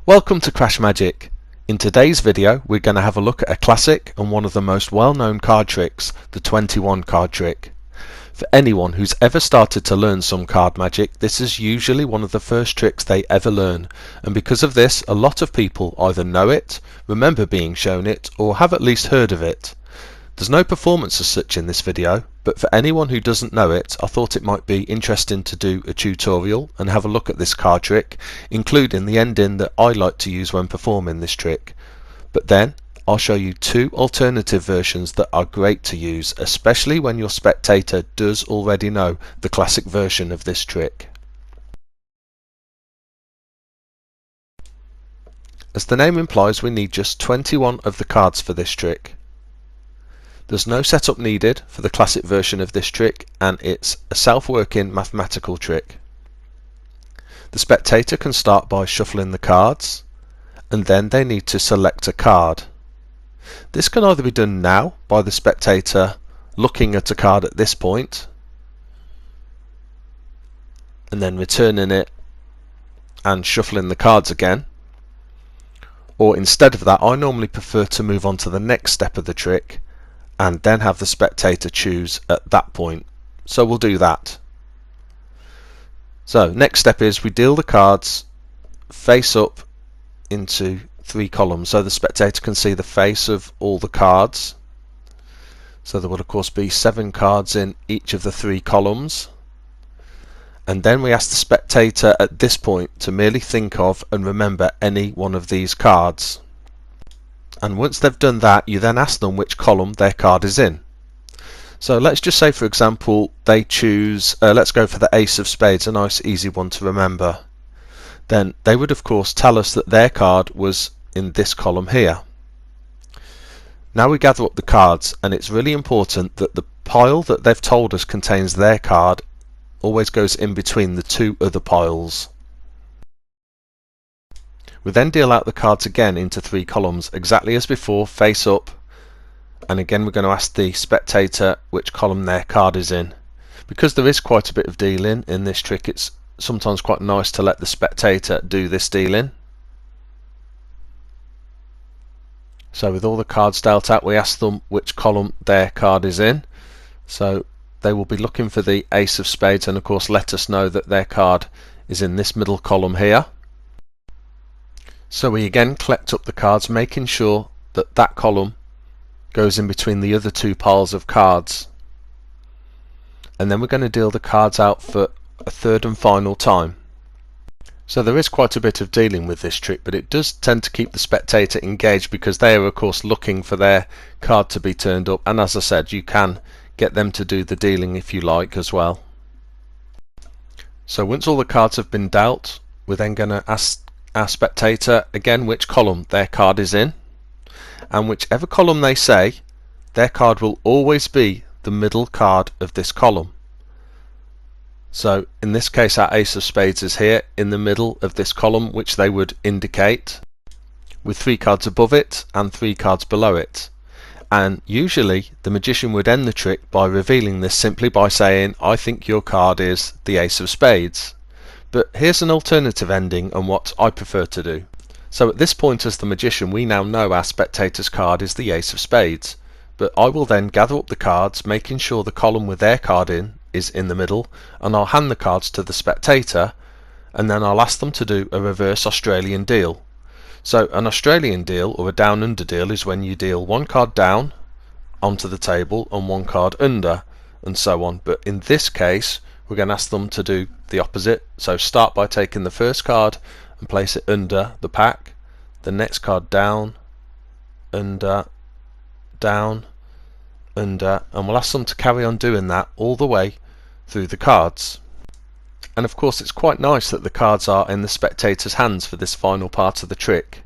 Welcome to CrashMagic. In today's video we're going to have a look at a classic and one of the most well-known card tricks, the 21 card trick. For anyone who's ever started to learn some card magic, this is usually one of the first tricks they ever learn, and because of this a lot of people either know it, remember being shown it, or have at least heard of it. There's no performance as such in this video, but for anyone who doesn't know it, I thought it might be interesting to do a tutorial and have a look at this card trick, including the ending that I like to use when performing this trick. But then I'll show you two alternative versions that are great to use, especially when your spectator does already know the classic version of this trick. As the name implies, we need just 21 of the cards for this trick. There's no setup needed for the classic version of this trick, and it's a self-working mathematical trick. The spectator can start by shuffling the cards, and then they need to select a card. This can either be done now by the spectator looking at a card at this point and then returning it and shuffling the cards again, or instead of that I normally prefer to move on to the next step of the trick and then have the spectator choose at that point. So we'll do that. So next step is we deal the cards face up into 3 columns so the spectator can see the face of all the cards. So there will of course be 7 cards in each of the 3 columns, and then we ask the spectator at this point to merely think of and remember any one of these cards. And once they've done that, you then ask them which column their card is in. So let's just say, for example, they choose, let's go for the Ace of Spades, a nice easy one to remember. Then they would of course tell us that their card was in this column here. Now we gather up the cards, and it's really important that the pile that they've told us contains their card always goes in between the 2 other piles. We then deal out the cards again into 3 columns, exactly as before, face up, and again we're going to ask the spectator which column their card is in. Because there is quite a bit of dealing in this trick, it's sometimes quite nice to let the spectator do this dealing. So with all the cards dealt out, we ask them which column their card is in. So they will be looking for the Ace of Spades and of course let us know that their card is in this middle column here. So we again collect up the cards, making sure that that column goes in between the other 2 piles of cards. And then we're going to deal the cards out for a third and final time. So there is quite a bit of dealing with this trick, but it does tend to keep the spectator engaged because they are of course looking for their card to be turned up, and as I said, you can get them to do the dealing if you like as well. So once all the cards have been dealt, we're then going to ask our spectator again which column their card is in, and whichever column they say, their card will always be the middle card of this column. So in this case our Ace of Spades is here in the middle of this column, which they would indicate with 3 cards above it and 3 cards below it. And usually the magician would end the trick by revealing this simply by saying, I think your card is the Ace of Spades. But here's an alternative ending and what I prefer to do. So at this point as the magician we now know our spectator's card is the Ace of Spades, but I will then gather up the cards, making sure the column with their card in is in the middle, and I'll hand the cards to the spectator, and then I'll ask them to do a reverse Australian deal. So an Australian deal, or a down under deal, is when you deal 1 card down onto the table and 1 card under, and so on. But in this case we're going to ask them to do the opposite. So start by taking the first card and place it under the pack, the next card down, under, down, under, and we'll ask them to carry on doing that all the way through the cards. And of course it's quite nice that the cards are in the spectator's hands for this final part of the trick,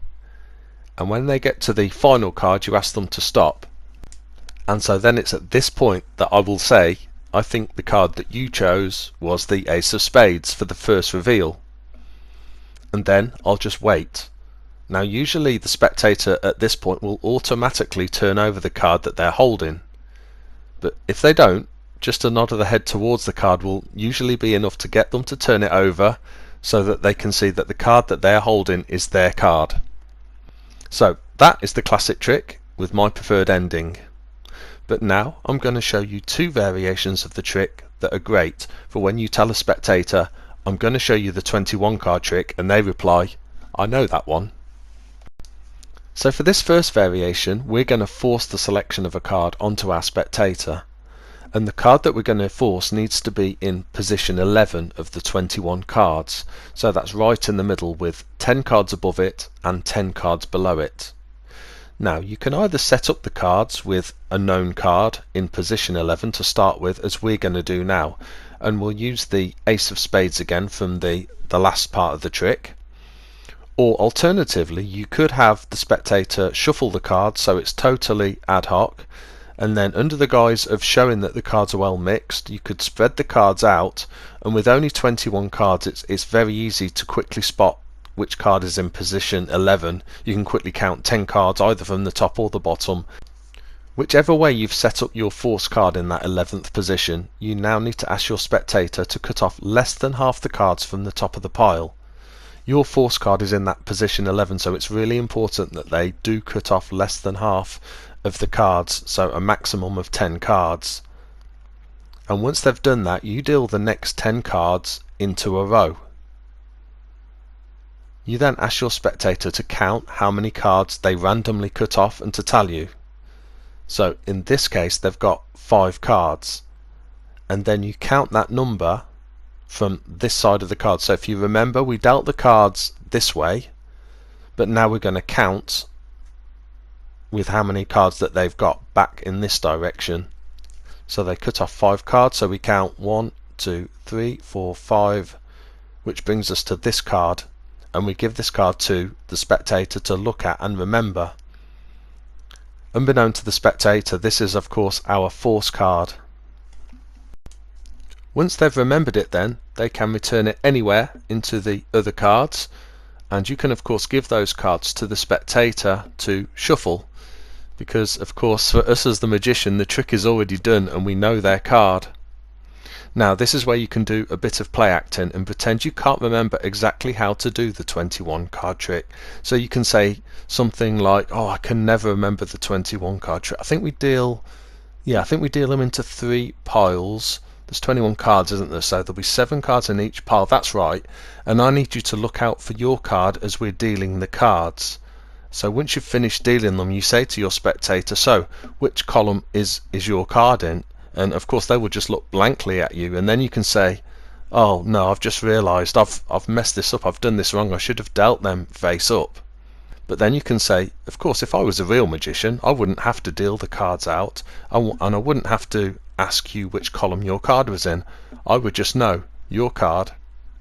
and when they get to the final card you ask them to stop. And so then it's at this point that I will say, I think the card that you chose was the Ace of Spades for the first reveal, and then I'll just wait. Now usually the spectator at this point will automatically turn over the card that they're holding, but if they don't, just a nod of the head towards the card will usually be enough to get them to turn it over, so that they can see that the card that they're holding is their card. So that is the classic trick with my preferred ending. But now I'm going to show you two variations of the trick that are great for when you tell a spectator, I'm going to show you the 21 card trick, and they reply, I know that one. So for this first variation, we're going to force the selection of a card onto our spectator, and the card that we're going to force needs to be in position 11 of the 21 cards. So that's right in the middle with 10 cards above it and 10 cards below it. Now you can either set up the cards with a known card in position 11 to start with, as we're going to do now, and we'll use the ace of spades again from the last part of the trick. Or alternatively, you could have the spectator shuffle the cards so it's totally ad hoc, and then under the guise of showing that the cards are well mixed, you could spread the cards out, and with only 21 cards it's very easy to quickly spot which card is in position 11. You can quickly count 10 cards either from the top or the bottom. Whichever way you've set up your force card in that 11th position, you now need to ask your spectator to cut off less than half the cards from the top of the pile. Your force card is in that position 11, so it's really important that they do cut off less than half of the cards, so a maximum of 10 cards. And once they've done that, you deal the next 10 cards into a row. You then ask your spectator to count how many cards they randomly cut off and to tell you. So in this case they've got 5 cards, and then you count that number from this side of the card. So if you remember, we dealt the cards this way, but now we're going to count with how many cards that they've got back in this direction. So they cut off 5 cards, so we count 1, 2, 3, 4, 5, which brings us to this card, and we give this card to the spectator to look at and remember. Unbeknown to the spectator, this is of course our force card. Once they've remembered it, then they can return it anywhere into the other cards, and you can of course give those cards to the spectator to shuffle, because of course for us as the magician the trick is already done and we know their card. Now this is where you can do a bit of play acting and pretend you can't remember exactly how to do the 21 card trick. So you can say something like, oh, I can never remember the 21 card trick. I think we deal them into 3 piles. There's 21 cards, isn't there? So there'll be 7 cards in each pile. That's right. And I need you to look out for your card as we're dealing the cards. So once you've finished dealing them, you say to your spectator, so which column is your card in? And of course they will just look blankly at you, and then you can say, oh no, I've just realised I've messed this up, I've done this wrong, I should have dealt them face up. But then you can say, of course if I was a real magician I wouldn't have to deal the cards out, and I wouldn't have to ask you which column your card was in. I would just know your card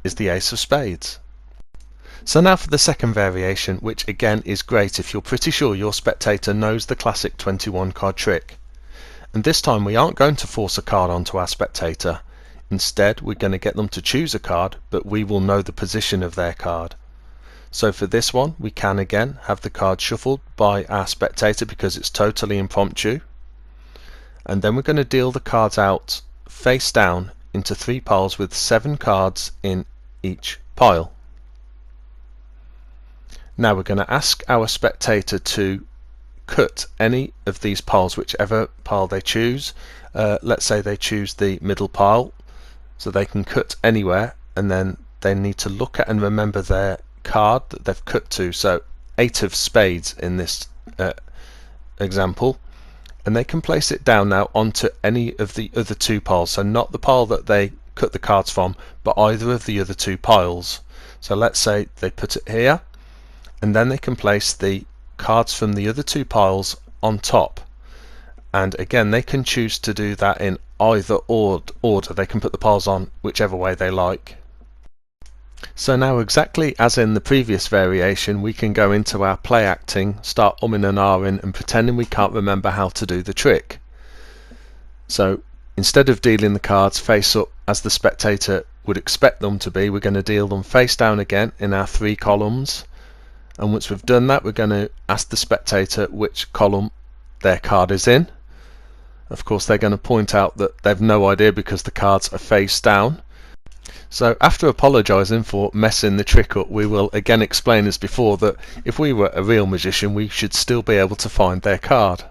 is the ace of spades. So now for the second variation, which again is great if you're pretty sure your spectator knows the classic 21 card trick. And this time we aren't going to force a card onto our spectator. Instead we're going to get them to choose a card, but we will know the position of their card. So for this one we can again have the card shuffled by our spectator because it's totally impromptu. And then we're going to deal the cards out face down into 3 piles with 7 cards in each pile. Now we're going to ask our spectator to cut any of these piles, whichever pile they choose. Let's say they choose the middle pile, so they can cut anywhere, and then they need to look at and remember their card that they've cut to. So 8 of spades in this example, and they can place it down now onto any of the other 2 piles, so not the pile that they cut the cards from, but either of the other 2 piles. So let's say they put it here, and then they can place the cards from the other 2 piles on top, and again they can choose to do that in either order. They can put the piles on whichever way they like. So now, exactly as in the previous variation, we can go into our play acting, start umming and ahhing and pretending we can't remember how to do the trick. So instead of dealing the cards face up as the spectator would expect them to be, we're going to deal them face down again in our 3 columns. And once we've done that, we're going to ask the spectator which column their card is in. Of course they're going to point out that they've no idea because the cards are face down. So after apologising for messing the trick up, we will again explain as before that if we were a real magician we should still be able to find their card.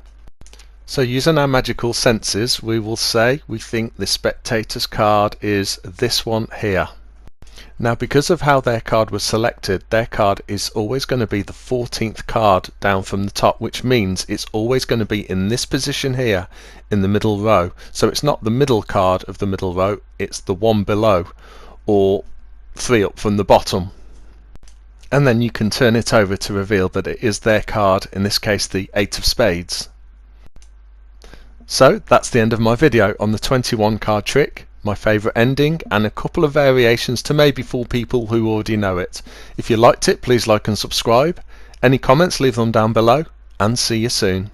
So using our magical senses we will say we think the spectator's card is this one here. Now because of how their card was selected, their card is always going to be the 14th card down from the top, which means it's always going to be in this position here in the middle row. So it's not the middle card of the middle row, it's the one below or 3 up from the bottom. And then you can turn it over to reveal that it is their card, in this case the 8 of spades. So that's the end of my video on the 21 card trick, my favourite ending, and a couple of variations to maybe fool people who already know it. If you liked it, please like and subscribe. Any comments, leave them down below, and see you soon.